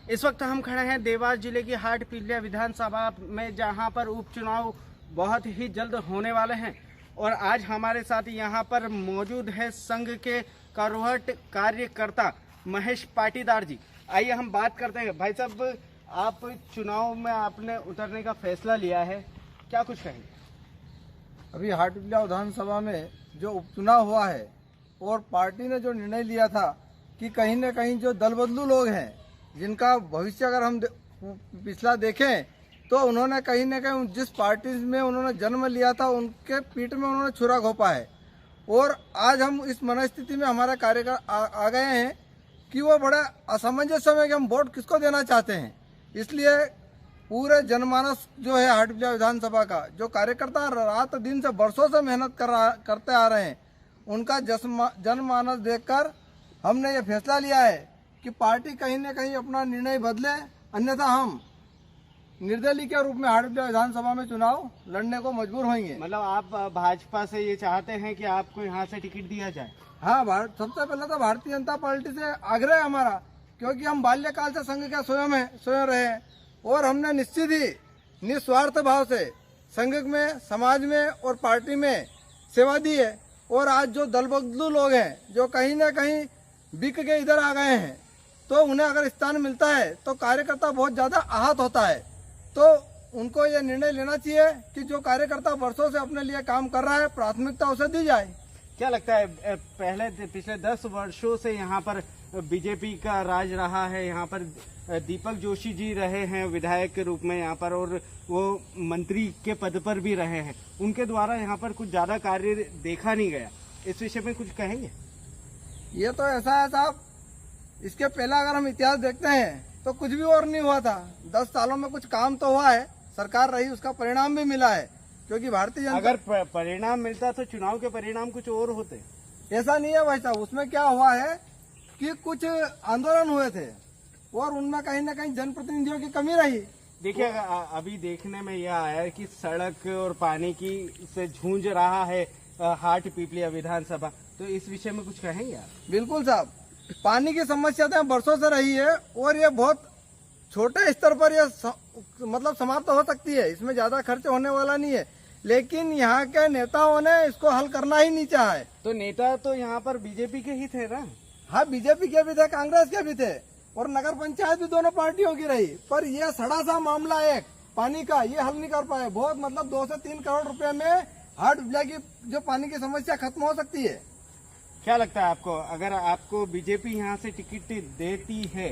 इस वक्त हम खड़े हैं देवास जिले की हाटपिपलिया विधानसभा में, जहां पर उपचुनाव बहुत ही जल्द होने वाले हैं। और आज हमारे साथ यहां पर मौजूद है संघ के कारवाट कार्यकर्ता महेश पाटीदार जी। आइए हम बात करते हैं। भाई साहब, आप चुनाव में आपने उतरने का फैसला लिया है, क्या कुछ कहेंगे? अभी हाटपिपलिया विधानसभा में जो उपचुनाव हुआ है और पार्टी ने जो निर्णय लिया था कि कहीं न कहीं जो दल बदलू लोग हैं, जिनका भविष्य अगर हम पिछला देखें तो उन्होंने कहीं न कहीं जिस पार्टी में उन्होंने जन्म लिया था उनके पीठ में उन्होंने छुरा घोंपा है। और आज हम इस मनस्थिति में हमारे कार्यकर्ता आ गए हैं कि वो बड़ा असमंजस में कि हम वोट किसको देना चाहते हैं। इसलिए पूरे जनमानस जो है हाटपिपलिया विधानसभा का जो कार्यकर्ता रात दिन से बरसों से मेहनत करते आ रहे हैं, उनका जनमानस देखकर हमने ये फैसला लिया है कि पार्टी कहीं न कहीं अपना निर्णय बदले, अन्यथा हम निर्दलीय के रूप में हाटपिपलिया विधानसभा में चुनाव लड़ने को मजबूर होंगे। मतलब आप भाजपा से ये चाहते हैं कि आपको यहाँ से टिकट दिया जाए? हाँ, सबसे पहले तो भारतीय जनता पार्टी से आग्रह है हमारा, क्योंकि हम बाल्यकाल से संघ के स्वयं रहे और हमने निश्चित ही निस्वार्थ भाव से संघ में, समाज में और पार्टी में सेवा दी है। और आज जो दल बदलू लोग हैं, जो कहीं न कहीं बिक के इधर आ गए हैं, तो उन्हें अगर स्थान मिलता है तो कार्यकर्ता बहुत ज़्यादा आहत होता है। तो उनको ये निर्णय लेना चाहिए कि जो कार्यकर्ता वर्षों से अपने लिए काम कर रहा है, प्राथमिकता उसे दी जाए। क्या लगता है, पिछले 10 वर्षों से यहाँ पर बीजेपी का राज रहा है, यहाँ पर दीपक जोशी जी रहे हैं विधायक के रूप में यहाँ पर, और वो मंत्री के पद पर भी रहे हैं, उनके द्वारा यहाँ पर कुछ ज्यादा कार्य देखा नहीं गया। इस विषय में कुछ कहेंगे? ये तो ऐसा है साहब, इसके पहले अगर हम इतिहास देखते हैं तो कुछ भी और नहीं हुआ था। 10 सालों में कुछ काम तो हुआ है, सरकार रही, उसका परिणाम भी मिला है। क्योंकि भारतीय जनता, अगर परिणाम मिलता तो चुनाव के परिणाम कुछ और होते। ऐसा नहीं है भाई साहब। उसमें क्या हुआ है कि कुछ आंदोलन हुए थे और उनमें कहीं न कहीं जनप्रतिनिधियों की कमी रही। देखिए, अभी देखने में यह आया है कि सड़क और पानी की से जूझ रहा है हाटपिपलिया विधानसभा, तो इस विषय में कुछ कहेंगे आप? बिल्कुल साहब, पानी की समस्या तो बरसों से रही है और ये बहुत छोटे स्तर पर ये मतलब समाप्त हो सकती है। इसमें ज्यादा खर्च होने वाला नहीं है, लेकिन यहाँ के नेताओं ने इसको हल करना ही नहीं चाहा है। तो नेता तो यहाँ पर बीजेपी के ही थे ना? हाँ, बीजेपी के भी थे, कांग्रेस के भी थे और नगर पंचायत भी दोनों पार्टियों की रही। पर यह सड़ा सा मामला एक पानी का, ये हल नहीं कर पाए। बहुत मतलब 2 से 3 करोड़ रुपए में हाटपिपलिया की जो पानी की समस्या खत्म हो सकती है। क्या लगता है आपको, अगर आपको बीजेपी यहाँ से टिकट देती है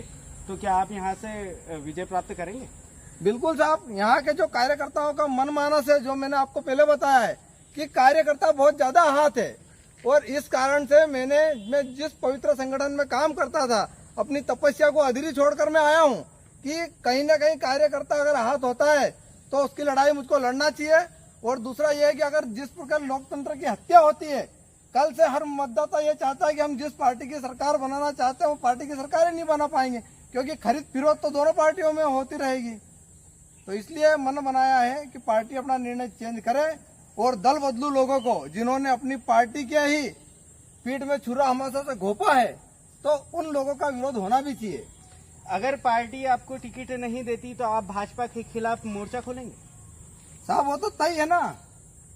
तो क्या आप यहाँ से विजय प्राप्त करेंगे? बिल्कुल साहब, यहाँ के जो कार्यकर्ताओं का मनमानस है, जो मैंने आपको पहले बताया है कि कार्यकर्ता बहुत ज्यादा आहत है। और इस कारण से मैं जिस पवित्र संगठन में काम करता था, अपनी तपस्या को अधूरी छोड़कर मैं आया हूँ कि कहीं न कहीं कार्यकर्ता अगर आहत होता है तो उसकी लड़ाई मुझको लड़ना चाहिए। और दूसरा यह है कि अगर जिस प्रकार लोकतंत्र की हत्या होती है, कल से हर मतदाता ये चाहता है कि हम जिस पार्टी की सरकार बनाना चाहते हैं वो पार्टी की सरकार ही नहीं बना पाएंगे, क्योंकि खरीद फिरोख तो दोनों पार्टियों में होती रहेगी। तो इसलिए मन बनाया है कि पार्टी अपना निर्णय चेंज करे और दल बदलू लोगों को, जिन्होंने अपनी पार्टी के ही पीठ में छुरा हमेशा से घोंपा है, तो उन लोगों का विरोध होना भी चाहिए। अगर पार्टी आपको टिकट नहीं देती तो आप भाजपा के खिलाफ मोर्चा खोलेंगे? साहब, वो तो तय है ना,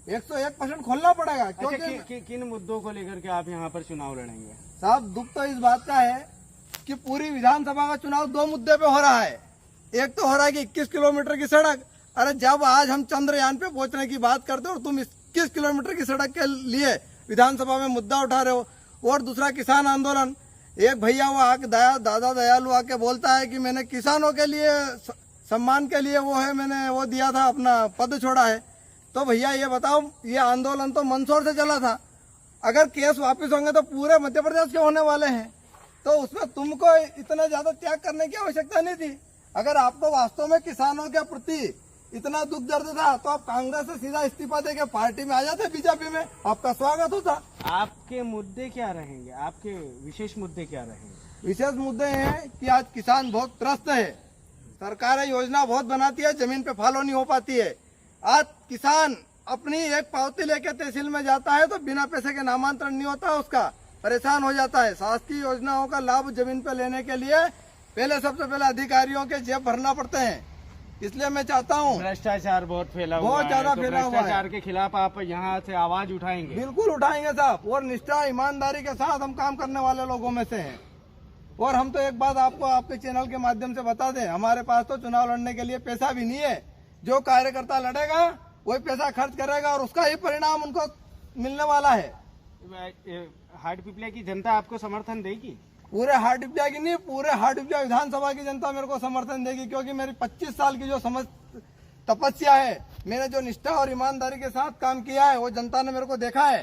101% खोलना पड़ेगा। क्योंकि किन मुद्दों को लेकर के आप यहाँ पर चुनाव लड़ेंगे? साहब, दुख तो इस बात का है कि पूरी विधानसभा का चुनाव 2 मुद्दे पे हो रहा है। एक तो हो रहा है कि 21 किलोमीटर की सड़क। अरे जब आज हम चंद्रयान पे पहुंचने की बात करते हो और तुम 21 किलोमीटर की सड़क के लिए विधानसभा में मुद्दा उठा रहे हो। और दूसरा किसान आंदोलन। एक भैया वो आके दादा दयालु आके बोलता है कि मैंने किसानों के लिए सम्मान के लिए मैंने वो दिया था, अपना पद छोड़ा है। तो भैया ये बताओ, ये आंदोलन तो मंदसौर से चला था। अगर केस वापस होंगे तो पूरे मध्य प्रदेश के होने वाले हैं, तो उसमें तुमको इतना ज्यादा त्याग करने की आवश्यकता नहीं थी। अगर आपको वास्तव में किसानों के प्रति इतना दुख दर्द था तो आप कांग्रेस से सीधा इस्तीफा देके पार्टी में आ जाते, बीजेपी में आपका स्वागत होता। आपके मुद्दे क्या रहेंगे? आपके विशेष मुद्दे क्या रहेंगे? विशेष मुद्दे हैं कि आज किसान बहुत त्रस्त है, सरकारें योजना बहुत बनाती है, जमीन पे फॉलो नहीं हो पाती है। आज किसान अपनी एक पावती लेके तहसील में जाता है तो बिना पैसे के नामांतरण नहीं होता, उसका परेशान हो जाता है। शासकीय योजनाओं का लाभ जमीन पे लेने के लिए पहले सबसे पहले अधिकारियों के जेब भरना पड़ते हैं। इसलिए मैं चाहता हूँ, भ्रष्टाचार बहुत फैला हुआ बहुत है, ज्यादा तो फैला हुआ है। भ्रष्टाचार के खिलाफ आप यहाँ से आवाज उठाएंगे? बिल्कुल उठाएंगे साहब, और निष्ठा ईमानदारी के साथ हम काम करने वाले लोगों में से हैं। और हम तो एक बात आपको आपके चैनल के माध्यम से बता दें, हमारे पास तो चुनाव लड़ने के लिए पैसा भी नहीं है। जो कार्यकर्ता लड़ेगा वही पैसा खर्च करेगा और उसका ही परिणाम उनको मिलने वाला है। हाटपिपलिया की जनता आपको समर्थन देगी? पूरे हाटपिपलिया की नहीं, पूरे हाटपिपलिया विधानसभा की जनता मेरे को समर्थन देगी, क्योंकि मेरी 25 साल की जो तपस्या है, मैंने जो निष्ठा और ईमानदारी के साथ काम किया है, वो जनता ने मेरे को देखा है।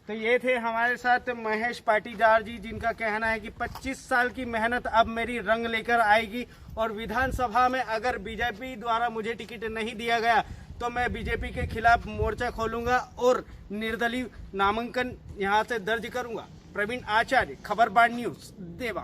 तो ये थे हमारे साथ महेश पाटीदार जी, जिनका कहना है कि 25 साल की मेहनत अब मेरी रंग लेकर आएगी और विधानसभा में अगर बीजेपी द्वारा मुझे टिकट नहीं दिया गया तो मैं बीजेपी के खिलाफ मोर्चा खोलूंगा और निर्दलीय नामांकन यहां से दर्ज करूंगा। प्रवीण आचार्य, खबरबार न्यूज, देवा।